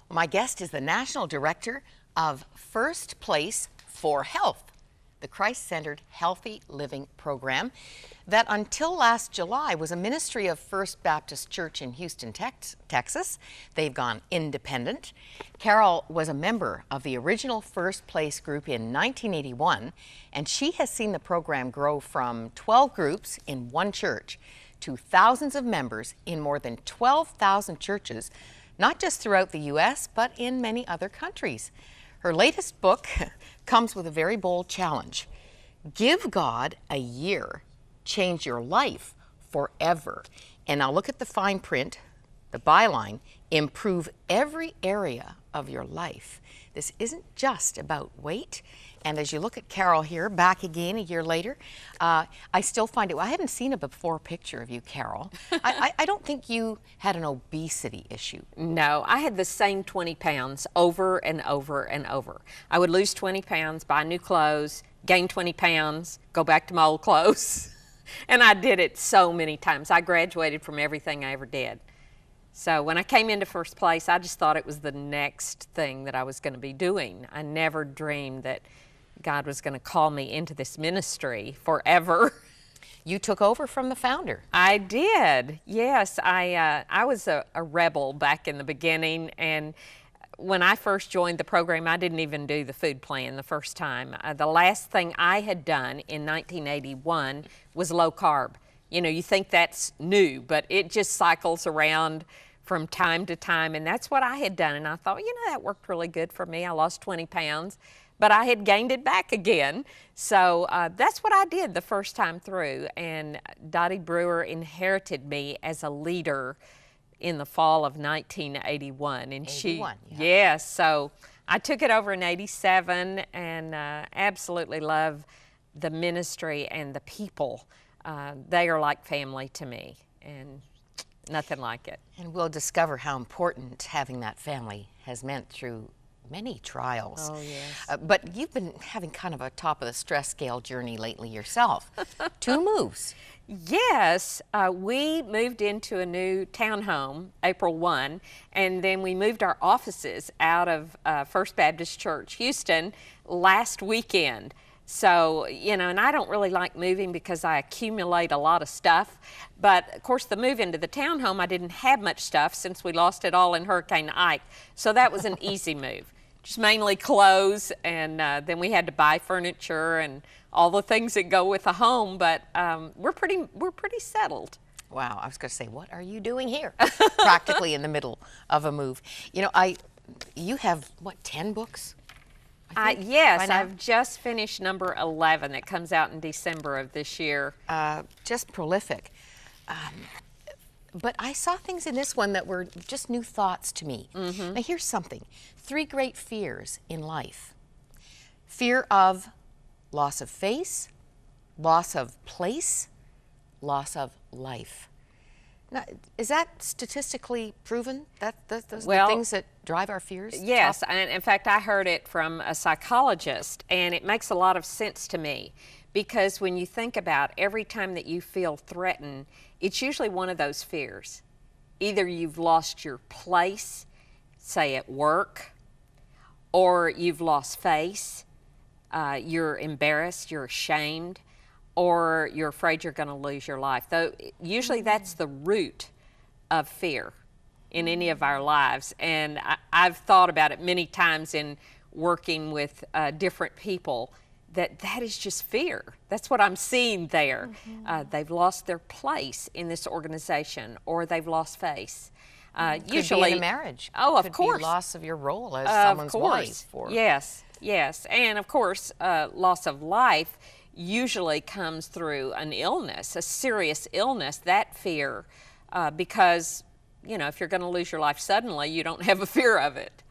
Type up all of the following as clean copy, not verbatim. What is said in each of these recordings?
My guest is the National Director of First Place for Health, the Christ-centered Healthy Living Program that until last July was a ministry of First Baptist Church in Houston, Texas. They've gone independent. Carole was a member of the original First Place group in 1981, and she has seen the program grow from 12 groups in one church to thousands of members in more than 12,000 churches, not just throughout the U.S., but in many other countries. Her latest book comes with a very bold challenge. Give God a year, change your life forever. And now look at the fine print, the byline, improve every area of your life. This isn't just about weight. And as you look at Carole here, back again a year later, I still find it, I haven't seen a before picture of you, Carole. I don't think you had an obesity issue. No, I had the same 20 pounds over and over and over. I would lose 20 pounds, buy new clothes, gain 20 pounds, go back to my old clothes. And I did it so many times. I graduated from everything I ever did. So when I came into First Place, I just thought it was the next thing that I was going to be doing. I never dreamed that God was going to call me into this ministry forever. You took over from the founder. I did, yes. I was a rebel back in the beginning, and when I first joined the program, I didn't even do the food plan the first time. The last thing I had done in 1981 was low carb. You know, you think that's new, but it just cycles around from time to time, and that's what I had done. And I thought, you know, that worked really good for me. I lost 20 pounds, but I had gained it back again. So that's what I did the first time through. And Dottie Brewer inherited me as a leader in the fall of 1981. And 81, yeah. Yes, so I took it over in 87 and absolutely love the ministry and the people. They are like family to me, and nothing like it. And we'll discover how important having that family has meant through many trials. Oh, yes. But you've been having kind of a top of the stress scale journey lately yourself. 2 moves. Yes, we moved into a new townhome April 1, and then we moved our offices out of First Baptist Church, Houston, last weekend. So, you know, and I don't really like moving because I accumulate a lot of stuff. But, of course, the move into the townhome, I didn't have much stuff since we lost it all in Hurricane Ike. So that was an easy move. Just mainly clothes, and then we had to buy furniture and all the things that go with a home. But we're pretty settled. Wow, I was going to say, what are you doing here? Practically in the middle of a move. You know, you have, what, 10 books? Yes, I've just finished number 11 that comes out in December of this year. Just prolific. But I saw things in this one that were just new thoughts to me. Mm-hmm. Now here's something. 3 great fears in life. Fear of loss of face, loss of place, loss of life. Now, is that statistically proven? Those are the things that drive our fears? Yes, and in fact, I heard it from a psychologist, and it makes a lot of sense to me, because when you think about every time that you feel threatened, it's usually one of those fears. Either you've lost your place, say at work, or you've lost face, you're embarrassed, you're ashamed, or you're afraid you're going to lose your life. Though usually that's the root of fear in any of our lives. And I've thought about it many times in working with different people, that is just fear. That's what I'm seeing there. Mm-hmm. They've lost their place in this organization, or they've lost face. Usually be in a marriage. Oh, of Could course. Be loss of your role as someone's wife. Or... Yes, yes. And of course, loss of life usually comes through an illness, a serious illness, that fear, because, you know, if you're going to lose your life suddenly, you don't have a fear of it.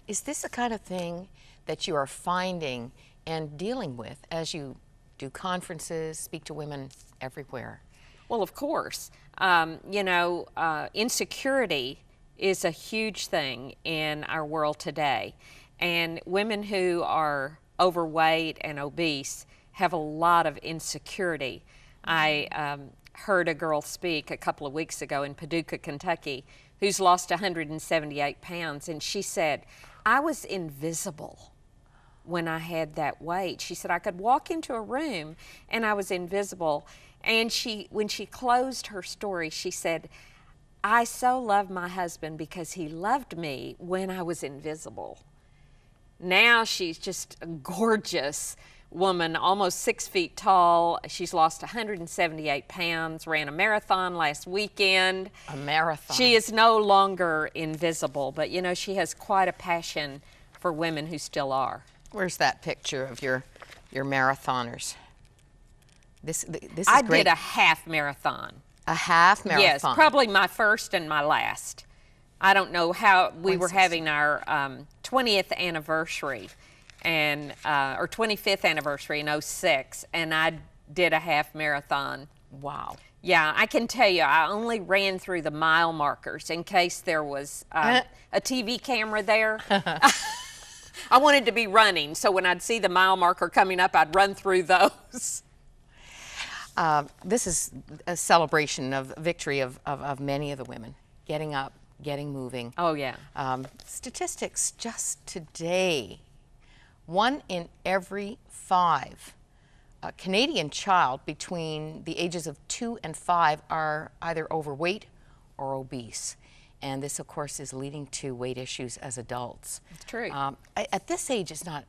Is this the kind of thing that you are finding and dealing with as you do conferences, speak to women everywhere? Well, of course. You know, insecurity is a huge thing in our world today. And women who are overweight and obese have a lot of insecurity. I heard a girl speak a couple of weeks ago in Paducah, Kentucky, who's lost 178 pounds, and she said, I was invisible when I had that weight. She said, I could walk into a room and I was invisible. And when she closed her story, she said, I so love my husband because he loved me when I was invisible. Now she's just a gorgeous woman, almost 6 feet tall. She's lost 178 pounds, ran a marathon last weekend. A marathon. She is no longer invisible, but you know, she has quite a passion for women who still are. Where's that picture of your marathoners? This is I great. did a half marathon. A half marathon. Yes, probably my first and my last. I don't know how we were 160. having our 20th anniversary and or 25th anniversary in '06, and I did a half marathon. Wow. Yeah, I can tell you, I only ran through the mile markers in case there was a TV camera there. I wanted to be running, so when I'd see the mile marker coming up, I'd run through those. This is a celebration of victory of many of the women getting up, getting moving. Oh, yeah. Statistics just today, 1 in every 5 Canadian child between the ages of 2 and 5 are either overweight or obese. And this, of course, is leading to weight issues as adults. It's true. At this age, it's not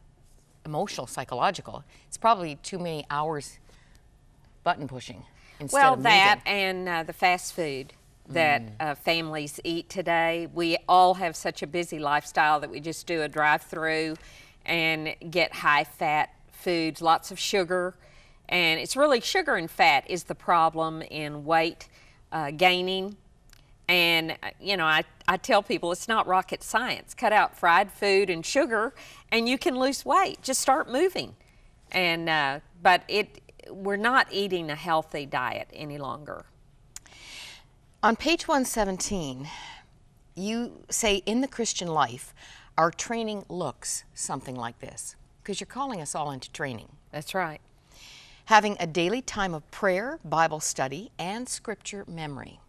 emotional, psychological. It's probably too many hours button pushing instead of moving. That and the fast food that families eat today. We all have such a busy lifestyle that we just do a drive-through and get high-fat foods, lots of sugar. And it's really sugar and fat is the problem in weight gaining. And, you know, I tell people it's not rocket science. Cut out fried food and sugar and you can lose weight. Just start moving. And, but we're not eating a healthy diet any longer. On page 117, you say, in the Christian life, our training looks something like this, because you're calling us all into training. That's right. Having a daily time of prayer, Bible study, and scripture memory.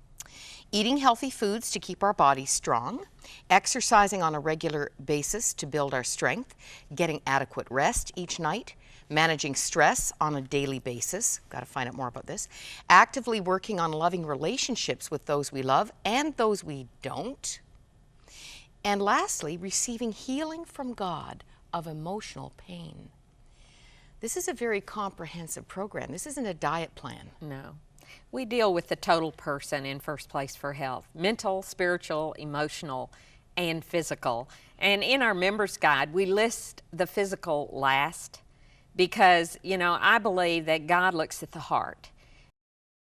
Eating healthy foods to keep our bodies strong, exercising on a regular basis to build our strength, getting adequate rest each night, managing stress on a daily basis, got to find out more about this, actively working on loving relationships with those we love and those we don't, and lastly, receiving healing from God of emotional pain. This is a very comprehensive program. This isn't a diet plan. No. We deal with the total person in First Place for Health, mental, spiritual, emotional, and physical. And in our members guide, we list the physical last because, you know, I believe that God looks at the heart.